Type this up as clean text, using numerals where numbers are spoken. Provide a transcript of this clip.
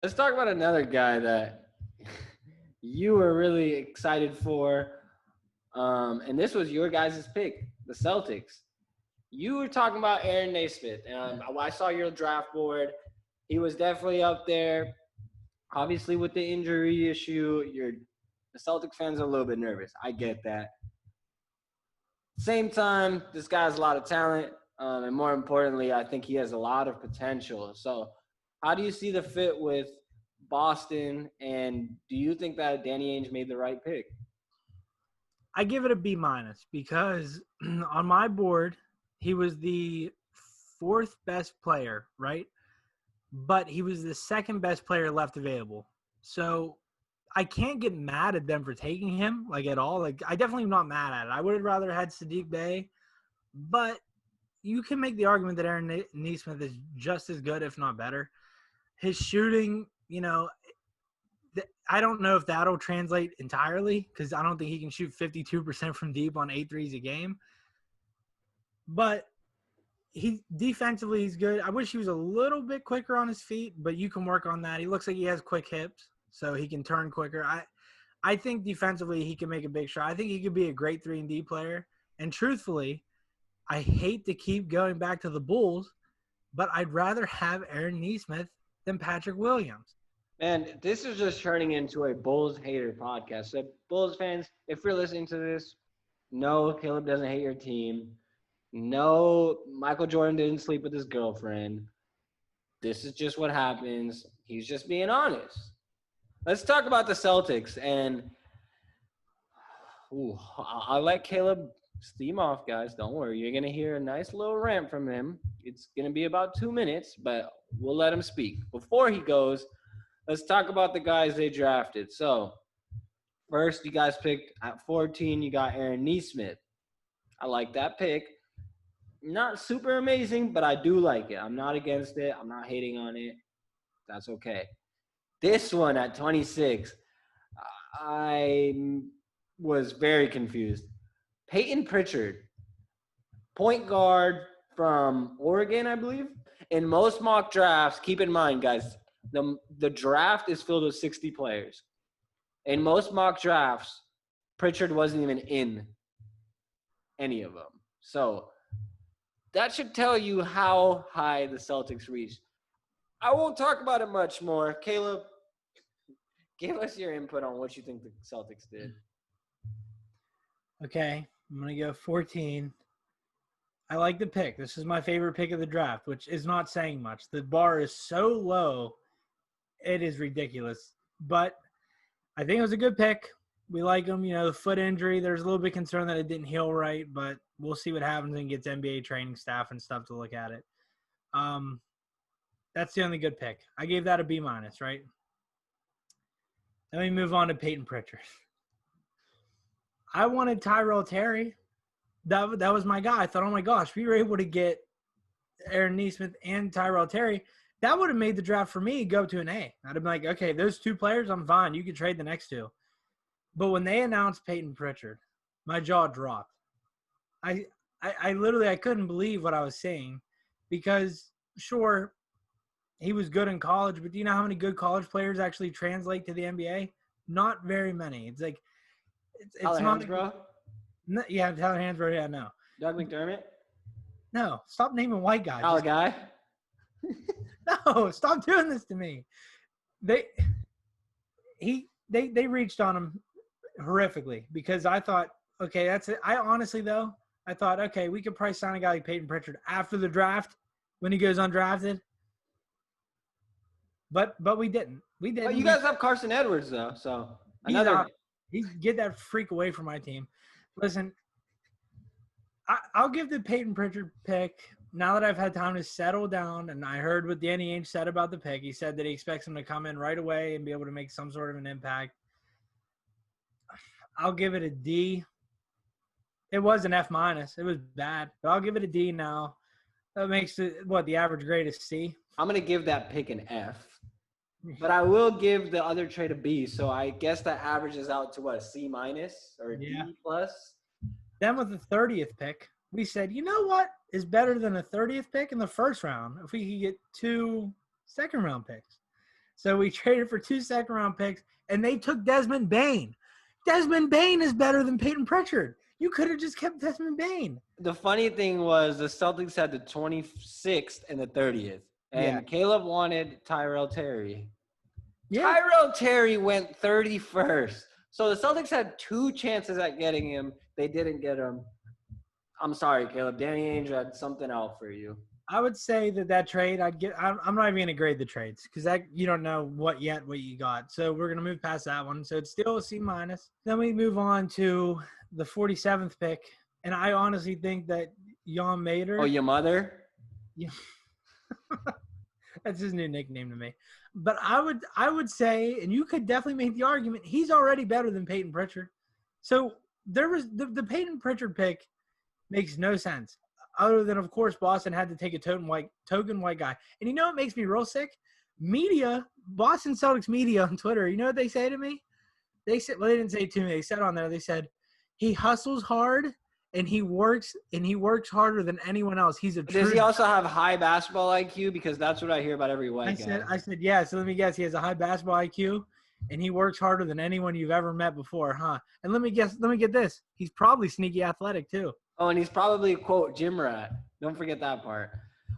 Let's talk about another guy that you were really excited for. And this was your guys' pick, the Celtics. You were talking about Aaron Naismith. I saw your draft board. He was definitely up there. Obviously, with the injury issue, the Celtics fans are a little bit nervous. I get that. Same time, this guy has a lot of talent. And more importantly, I think he has a lot of potential. So, how do you see the fit with Boston? And do you think that Danny Ainge made the right pick? I give it a B minus because on my board, he was the fourth best player, right? But he was the second best player left available. So I can't get mad at them for taking him, like, at all. Like, I definitely am not mad at it. I would have rather had Sadiq Bey, but you can make the argument that Aaron Nesmith is just as good, if not better. His shooting, I don't know if that'll translate entirely because I don't think he can shoot 52% from deep on 8 threes a game. But defensively, he's good. I wish he was a little bit quicker on his feet, but you can work on that. He looks like he has quick hips, so he can turn quicker. I think defensively he can make a big shot. I think he could be a great 3-and-D player. And truthfully, I hate to keep going back to the Bulls, but I'd rather have Aaron Nesmith than Patrick Williams. Man, this is just turning into a Bulls hater podcast. So, Bulls fans, if you're listening to this, no, Caleb doesn't hate your team. No, Michael Jordan didn't sleep with his girlfriend. This is just what happens. He's just being honest. Let's talk about the Celtics. And I'll let Caleb steam off, guys. Don't worry. You're going to hear a nice little rant from him. It's going to be about 2 minutes, but we'll let him speak. Before he goes, let's talk about the guys they drafted. So, first, you guys picked at 14, you got Aaron Nesmith. I like that pick. Not super amazing, but I do like it. I'm not against it. I'm not hating on it. That's okay. This one at 26, I was very confused. Peyton Pritchard, point guard from Oregon, I believe. In most mock drafts, keep in mind, guys, the draft is filled with 60 players. In most mock drafts, Pritchard wasn't even in any of them. So that should tell you how high the Celtics reached. I won't talk about it much more. Caleb, give us your input on what you think the Celtics did. Okay, I'm going to go 14. I like the pick. This is my favorite pick of the draft, which is not saying much. The bar is so low, it is ridiculous. But I think it was a good pick. We like him. The foot injury, there's a little bit concerned that it didn't heal right, but we'll see what happens and gets NBA training staff and stuff to look at it. That's the only good pick. I gave that a B minus, right? Then we move on to Peyton Pritchard. I wanted Tyrell Terry. That was my guy. I thought, oh my gosh, we were able to get Aaron Nesmith and Tyrell Terry. That would have made the draft for me go to an A. I'd have been like, okay, those two players, I'm fine. You can trade the next two. But when they announced Peyton Pritchard, my jaw dropped. I literally couldn't believe what I was seeing because, sure, he was good in college, but do you know how many good college players actually translate to the NBA? Not very many. It's like it's Tyler not Hansbrough? Yeah, Tyler Hansbrough. Yeah, no. Doug McDermott? No, stop naming white guys. Tyler Guy? No, stop doing this to me. They reached on him horrifically because I thought, okay, that's it. I honestly though, I thought, okay, we could probably sign a guy like Peyton Pritchard after the draft when he goes undrafted. But we didn't. We didn't. Well, you guys have Carson Edwards though, so he's get that freak away from my team. Listen, I'll give the Peyton Pritchard pick now that I've had time to settle down, and I heard what Danny Ainge said about the pick. He said that he expects him to come in right away and be able to make some sort of an impact. I'll give it a D. It was an F minus. It was bad, but I'll give it a D now. That makes it the average grade is C. I'm gonna give that pick an F, but I will give the other trade a B. So I guess that averages out to a C minus or a D plus. Then with the 30th pick, we said, you know what is better than a 30th pick in the first round if we could get 2 second-round picks. So we traded for 2 second-round picks, and they took Desmond Bain. Desmond Bain is better than Peyton Pritchard. You could have just kept Desmond Bain. The funny thing was the Celtics had the 26th and the 30th, and Yeah. Caleb wanted Tyrell Terry. Yeah. Tyrell Terry went 31st. So the Celtics had 2 chances at getting him. They didn't get him. I'm sorry, Caleb. Danny Ainge had something out for you. I would say that trade, I'm not even going to grade the trades because you don't know what you got. So we're going to move past that one. So it's still a C-. Then we move on to the 47th pick. And I honestly think that Jan Mater. Oh, your mother? Yeah. That's his new nickname to me. But I would say, and you could definitely make the argument, he's already better than Peyton Pritchard. So there was the Peyton Pritchard pick makes no sense. Other than, of course, Boston had to take a token white guy. And you know what makes me real sick? Media, Boston Celtics media on Twitter, you know what they say to me? They said, well, they didn't say it to me. They said on there, they said, he hustles hard and he works harder than anyone else. He's a true. Does he also have high basketball IQ? Because that's what I hear about every white guy. I said, yeah. So let me guess. He has a high basketball IQ and he works harder than anyone you've ever met before, huh? And let me get this. He's probably sneaky athletic too. Oh, and he's probably, quote, gym rat. Don't forget that part.